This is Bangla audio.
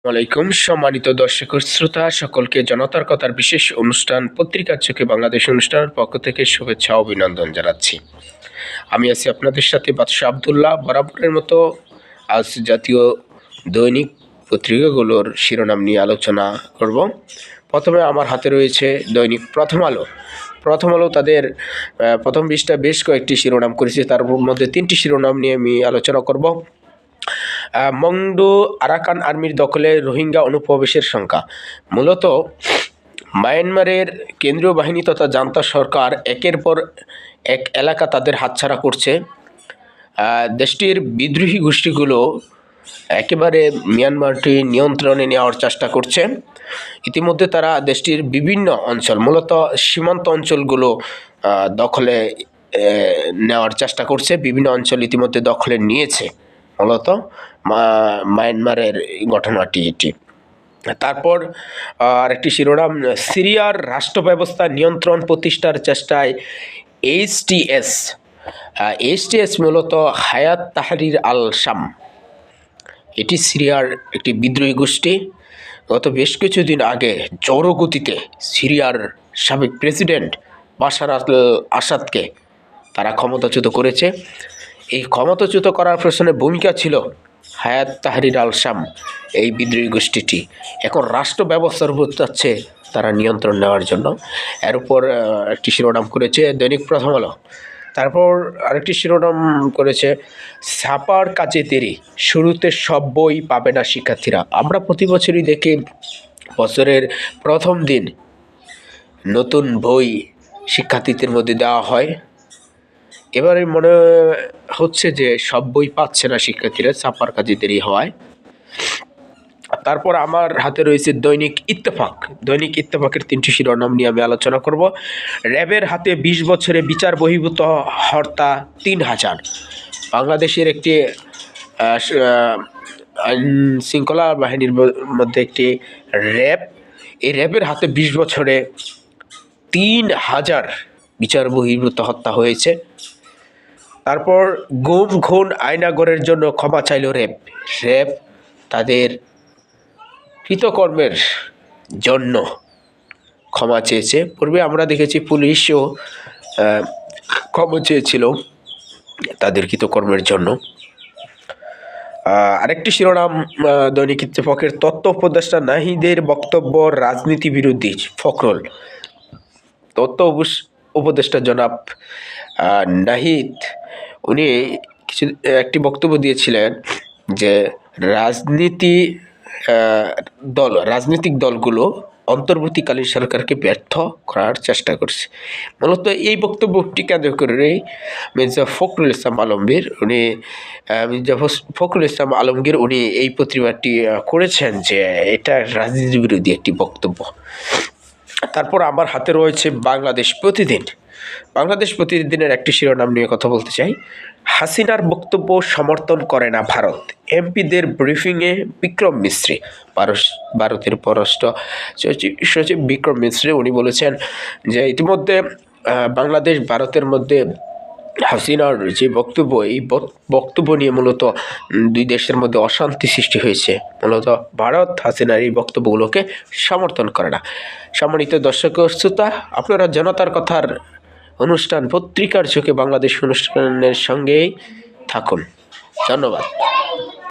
আলাইকুম সম্মানিত দর্শক ও শ্রোতা সকলকে জনতার কথার বিশেষ অনুষ্ঠান পত্রিকার চোখে বাংলাদেশ অনুষ্ঠানের পক্ষ থেকে শুভেচ্ছা ও অভিনন্দন জানাচ্ছি। আমি আছি আপনাদের সাথে বাদশা আবদুল্লাহ। বরাবরের মতো আজ জাতীয় দৈনিক পত্রিকাগুলোর শিরোনাম নিয়ে আলোচনা করব। প্রথমে আমার হাতে রয়েছে দৈনিক প্রথম আলো। প্রথম আলো তাদের প্রথম পৃষ্ঠায় বেশ কয়েকটি শিরোনাম করেছে, তার মধ্যে 3টি শিরোনাম নিয়ে আমি আলোচনা করব। মংডু আরাকান আর্মির দখলে রোহিঙ্গা অনুপ্রবেশের সংখ্যা। মূলত মায়ানমারের কেন্দ্রীয় বাহিনী তথা জান্তা সরকার একের পর এক এলাকা তাদের হাতছাড়া করছে। দেশটির বিদ্রোহী গোষ্ঠীগুলো একেবারে মিয়ানমারটি নিয়ন্ত্রণে নেওয়ার চেষ্টা করছে। ইতিমধ্যে তারা দেশটির বিভিন্ন অঞ্চল, মূলত সীমান্ত অঞ্চলগুলো দখলে নেওয়ার চেষ্টা করছে। বিভিন্ন অঞ্চল ইতিমধ্যে দখলে নিয়েছে, মূলত মায়ানমারের ঘটনাটি এটি। তারপর আরেকটি শিরোনাম, সিরিয়ার রাষ্ট্র ব্যবস্থা নিয়ন্ত্রণ প্রতিষ্ঠার চেষ্টায় এইচটিএস মূলত হায়াত তাহরির আল শাম। এটি সিরিয়ার একটি বিদ্রোহী গোষ্ঠী। গত বেশ কিছুদিন আগে জড়গতিতে সিরিয়ার সাবেক প্রেসিডেন্ট বাশার আল আসাদকে তারা ক্ষমতাচ্যুত করেছে। এই ক্ষমতাচ্যুত করার পেছনে ভূমিকা ছিল হায়াত তাহরির আল শাম। এই বিদ্রোহী গোষ্ঠীটি এখন রাষ্ট্র ব্যবস্থার উপর চাচ্ছে তারা নিয়ন্ত্রণ নেওয়ার জন্য। এর উপর একটি শিরোনাম করেছে দৈনিক প্রথম আলো। তারপর আরেকটি শিরোনাম করেছে ছাপার কাজে দেরি, শুরুতে সব বই পাবে না শিক্ষার্থীরা। আমরা প্রতি বছরই দেখি বছরের প্রথম দিন নতুন বই শিক্ষার্থীদের মধ্যে দেওয়া হয়। এবারে মনে হচ্ছে যে সব বই পাচ্ছে না শিক্ষার্থীরা, ছাপার কাজে দেরি হওয়ায়। তারপর আমার হাতে রয়েছে দৈনিক ইত্তেফাক। দৈনিক ইত্তেফাকের 3টি শিরোনাম নিয়ে আমি আলোচনা করব। র্যাবের হাতে 20 বছরে বিচার বহির্ভূত হত্যা 3000। বাংলাদেশের একটি আইন শৃঙ্খলা বাহিনীর মধ্যে একটি র্যাব, এই র্যাবের হাতে 20 বছরে 3000 বিচার বহির্ভূত হত্যা হয়েছে। তারপর গুম খুন আয়নাগরের জন্য ক্ষমা চাইল র্যাব তাদের কৃতকর্মের জন্য ক্ষমা চেয়েছে। পূর্বে আমরা দেখেছি পুলিশও ক্ষমা চেয়েছিল তাদের কৃতকর্মের জন্য। আরেকটি শিরোনাম দৈনিক ইত্তেফাকের, তথ্য উপদেষ্টা নাহিদের বক্তব্য রাজনীতি বিরোধী। ফখরুল, তথ্য উপদেষ্টা জনাব নাহিদ উনি একটি বক্তব্য দিয়েছিলেন যে রাজনৈতিক দলগুলো অন্তর্বর্তীকালীন সরকারকে ব্যর্থ করার চেষ্টা করছে। মূলত এই বক্তব্যটি কেন্দ্র করে মির্জা ফখরুল ইসলাম আলমগীর উনি এই প্রতিবাদটি করেছেন যে এটা রাজনীতি বিরোধী একটি বক্তব্য। তারপর আমার হাতে রয়েছে বাংলাদেশ প্রতিদিন। বাংলাদেশ প্রতিদিনের একটি শিরোনাম নিয়ে কথা বলতে চাই। হাসিনার বক্তব্য সমর্থন করে না ভারত, এমপিদের ব্রিফিংয়ে বিক্রম মিস্ত্রি। ভারতের পররাষ্ট্র সচিব বিক্রম মিস্ত্রি উনি বলেছেন যে ইতিমধ্যে বাংলাদেশ ভারতের মধ্যে হাসিনার যে বক্তব্য, এই বক্তব্য নিয়ে মূলত দুই দেশের মধ্যে অশান্তি সৃষ্টি হয়েছে। মূলত ভারত হাসিনার এই বক্তব্যগুলোকে সমর্থন করে না। সম্মানিত দর্শক ও শ্রোতা, আপনারা জনতার কথার অনুষ্ঠান পত্রিকার চোখে বাংলাদেশ অনুষ্ঠানের সঙ্গেই থাকুন। ধন্যবাদ।